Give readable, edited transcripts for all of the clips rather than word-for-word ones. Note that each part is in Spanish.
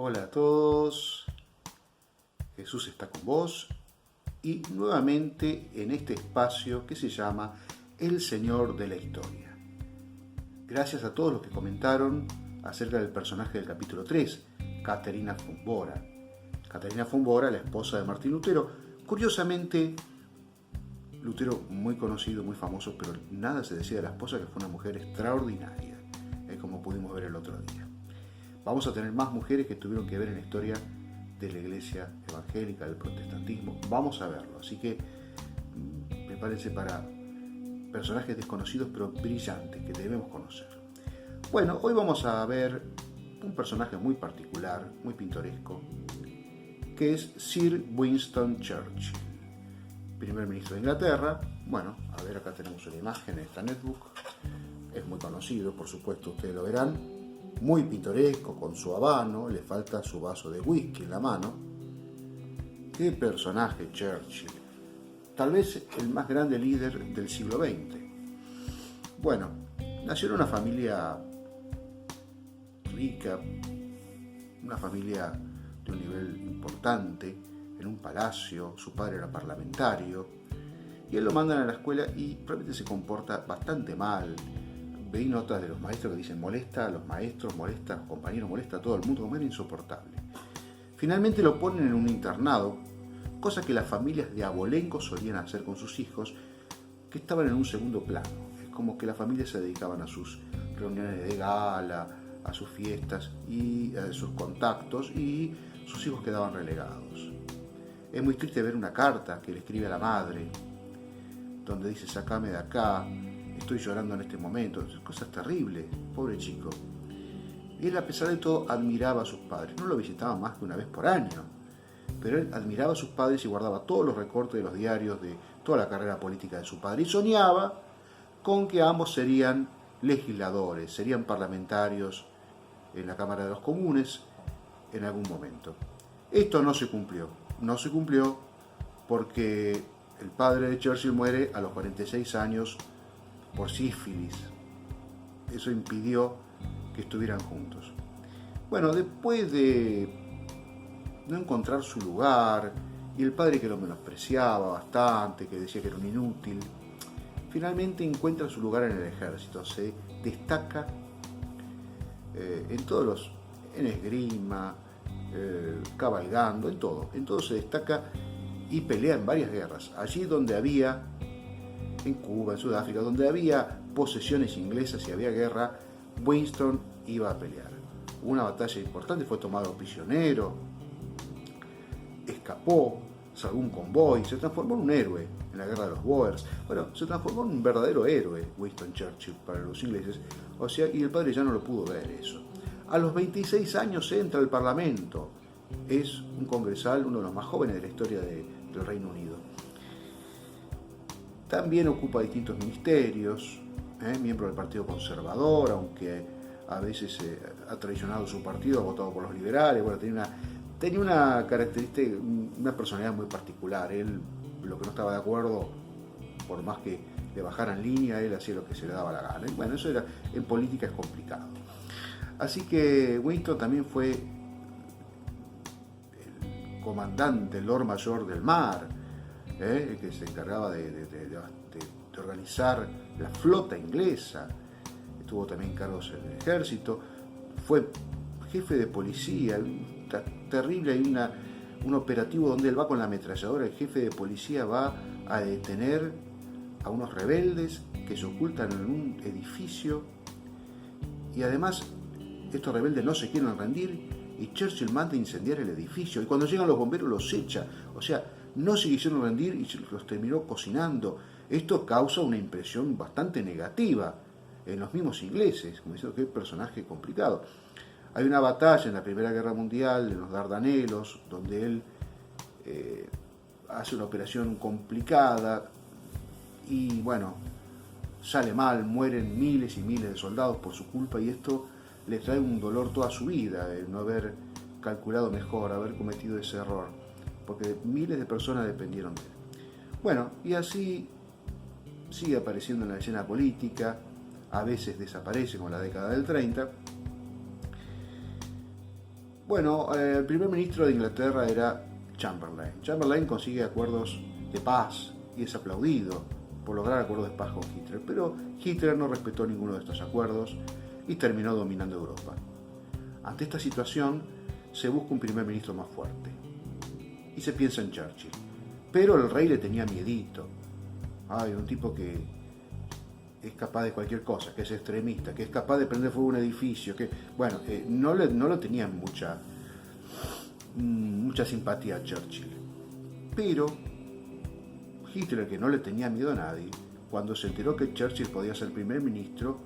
Hola a todos, Jesús está con vos y nuevamente en este espacio que se llama El Señor de la Historia. Gracias a todos los que comentaron acerca del personaje del capítulo 3, Caterina von Bora. Caterina von Bora, la esposa de Martín Lutero. Curiosamente, Lutero muy conocido, muy famoso, pero nada se decía de la esposa, que fue una mujer extraordinaria, como pudimos ver el otro día. Vamos a tener más mujeres que tuvieron que ver en la historia de la iglesia evangélica, del protestantismo. Vamos a verlo. Así que prepárense para personajes desconocidos pero brillantes que debemos conocer. Bueno, hoy vamos a ver un personaje muy particular, muy pintoresco, que es Sir Winston Churchill, primer ministro de Inglaterra. Bueno, a ver, acá tenemos una imagen en esta netbook. Es muy conocido, por supuesto, ustedes lo verán. Muy pintoresco, con su habano, le falta su vaso de whisky en la mano. ¡Qué personaje Churchill! Tal vez el más grande líder del siglo XX. Bueno, nació en una familia rica, una familia de un nivel importante, en un palacio. Su padre era parlamentario y él lo mandan a la escuela y probablemente se comporta bastante mal. Veí notas de los maestros que dicen molesta a los maestros, molesta a los compañeros, molesta a todo el mundo, como era insoportable. Finalmente lo ponen en un internado, cosa que las familias de abolengo solían hacer con sus hijos, que estaban en un segundo plano. Es como que las familias se dedicaban a sus reuniones de gala, a sus fiestas y a sus contactos, y sus hijos quedaban relegados. Es muy triste ver una carta que le escribe a la madre, donde dice: sacame de acá, estoy llorando en este momento. Cosas terribles, pobre chico. Él, a pesar de todo, admiraba a sus padres. No lo visitaba más que una vez por año, pero él admiraba a sus padres y guardaba todos los recortes de los diarios de toda la carrera política de su padre, y soñaba con que ambos serían legisladores, serían parlamentarios en la Cámara de los Comunes en algún momento. Esto no se cumplió porque el padre de Churchill muere a los 46 años por sífilis. Eso impidió que estuvieran juntos. Bueno, después de no encontrar su lugar, y el padre, que lo menospreciaba bastante, que decía que era un inútil, finalmente encuentra su lugar en el ejército. Se destaca en esgrima, cabalgando, en todo se destaca, y pelea en varias guerras. Allí donde había, en Cuba, en Sudáfrica, donde había posesiones inglesas y había guerra, Winston iba a pelear. Hubo una batalla importante, fue tomado prisionero, escapó, salvó un convoy, se transformó en un héroe en la guerra de los Boers. Bueno, se transformó en un verdadero héroe Winston Churchill para los ingleses, o sea, y el padre ya no lo pudo ver eso. A los 26 años entra al Parlamento, es un congresal, uno de los más jóvenes de la historia del Reino Unido. También ocupa distintos ministerios, miembro del Partido Conservador, aunque a veces ha traicionado su partido, ha votado por los liberales. Bueno, tenía una característica, una personalidad muy particular. Él, lo que no estaba de acuerdo, por más que le bajaran línea, él hacía lo que se le daba la gana. Bueno, eso en política es complicado. Así que Winston también fue el comandante, el Lord Mayor del Mar, el que se encargaba de organizar la flota inglesa. Tuvo también cargos en el ejército, fue jefe de policía. Terrible, hay un operativo donde él va con la ametralladora. El jefe de policía va a detener a unos rebeldes que se ocultan en un edificio, y además estos rebeldes no se quieren rendir, y Churchill manda incendiar el edificio, y cuando llegan los bomberos los echa. O sea, no se quisieron rendir y los terminó cocinando. Esto causa una impresión bastante negativa en los mismos ingleses, como diciendo: qué personaje complicado. Hay una batalla en la Primera Guerra Mundial, en los Dardanelos, donde él hace una operación complicada y, bueno, sale mal, mueren miles y miles de soldados por su culpa, y esto le trae un dolor toda su vida, de no haber calculado mejor, haber cometido ese error, porque miles de personas dependieron de él. Bueno, y así sigue apareciendo en la escena política, a veces desaparece, como en la década del 30, Bueno, el primer ministro de Inglaterra era Chamberlain. Chamberlain consigue acuerdos de paz y es aplaudido por lograr acuerdos de paz con Hitler, pero Hitler no respetó ninguno de estos acuerdos y terminó dominando Europa. Ante esta situación se busca un primer ministro más fuerte y se piensa en Churchill, pero el rey le tenía miedito. Hay un tipo que es capaz de cualquier cosa, que es extremista, que es capaz de prender fuego a un edificio, que, bueno, no lo tenían mucha simpatía a Churchill. Pero Hitler, que no le tenía miedo a nadie, cuando se enteró que Churchill podía ser primer ministro,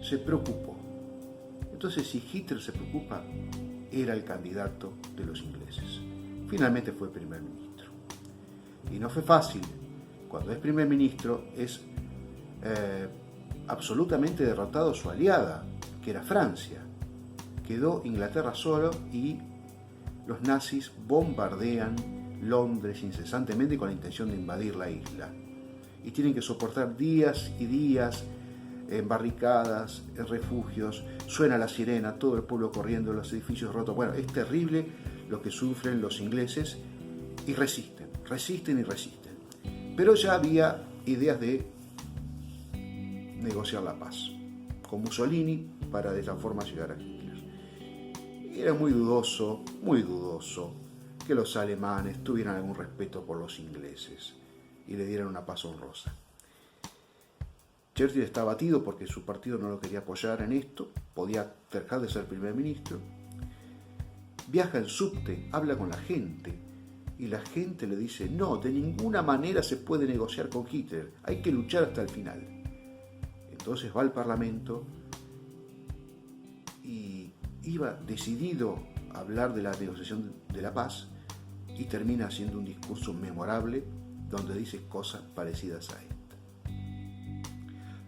se preocupó. Entonces, si Hitler se preocupa, era el candidato de los ingleses. Finalmente fue primer ministro. Y no fue fácil. Cuando es primer ministro es absolutamente derrotado su aliada, que era Francia. Quedó Inglaterra solo y los nazis bombardean Londres incesantemente con la intención de invadir la isla. Y tienen que soportar días y días en barricadas, en refugios, suena la sirena, todo el pueblo corriendo, los edificios rotos. Bueno, es terrible lo que sufren los ingleses y resisten. Pero ya había ideas de negociar la paz con Mussolini para de esa forma llegar a Hitler. Y era muy dudoso que los alemanes tuvieran algún respeto por los ingleses y le dieran una paz honrosa. Churchill está abatido porque su partido no lo quería apoyar en esto, podía dejar de ser primer ministro. Viaja en subte, habla con la gente y la gente le dice: no, de ninguna manera se puede negociar con Hitler, hay que luchar hasta el final. Entonces va al Parlamento y iba decidido a hablar de la negociación de la paz y termina haciendo un discurso memorable donde dice cosas parecidas a esta.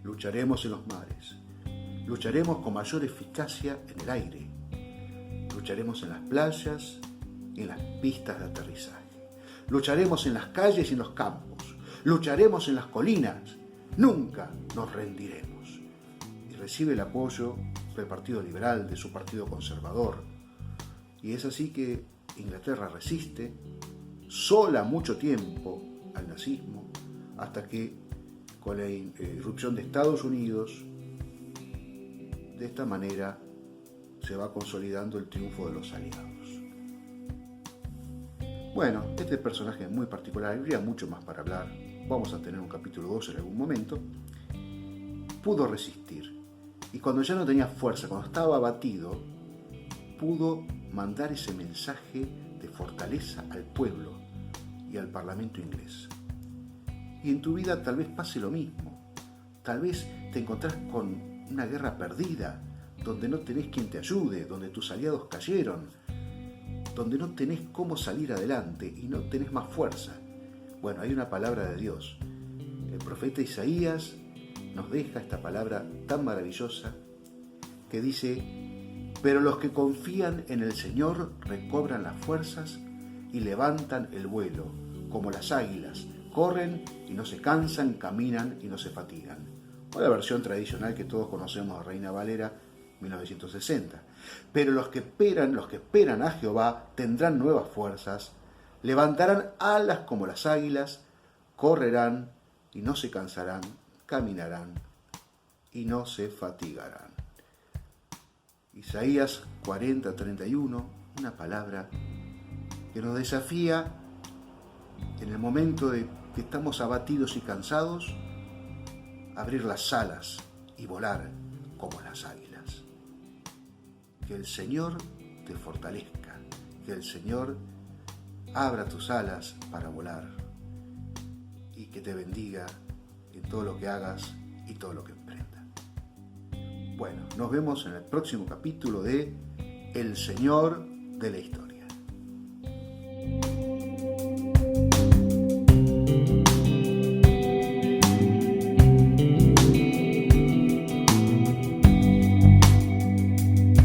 Lucharemos en los mares, lucharemos con mayor eficacia en el aire, lucharemos en las playas y en las pistas de aterrizaje, lucharemos en las calles y en los campos, lucharemos en las colinas, nunca nos rendiremos. Y recibe el apoyo del Partido Liberal, de su partido conservador. Y es así que Inglaterra resiste sola mucho tiempo al nazismo, hasta que con la irrupción de Estados Unidos, de esta manera se va consolidando el triunfo de los aliados. Bueno, este personaje es muy particular, habría mucho más para hablar, vamos a tener un capítulo 2 en algún momento. Pudo resistir, y cuando ya no tenía fuerza, cuando estaba abatido, pudo mandar ese mensaje de fortaleza al pueblo y al Parlamento inglés. Y en tu vida tal vez pase lo mismo. Tal vez te encontrás con una guerra perdida, donde no tenés quien te ayude, donde tus aliados cayeron, donde no tenés cómo salir adelante y no tenés más fuerza. Bueno, hay una palabra de Dios. El profeta Isaías nos deja esta palabra tan maravillosa que dice: pero los que confían en el Señor recobran las fuerzas y levantan el vuelo, como las águilas. Corren y no se cansan, caminan y no se fatigan. O la versión tradicional que todos conocemos de Reina Valera, 1960. Pero los que esperan a Jehová tendrán nuevas fuerzas, levantarán alas como las águilas, correrán y no se cansarán, caminarán y no se fatigarán. Isaías 40:31, una palabra que nos desafía en el momento de que estamos abatidos y cansados, abrir las alas y volar como las águilas. Que el Señor te fortalezca, que el Señor abra tus alas para volar y que te bendiga en todo lo que hagas y todo lo que emprendas. Bueno, nos vemos en el próximo capítulo de El Señor de la Historia.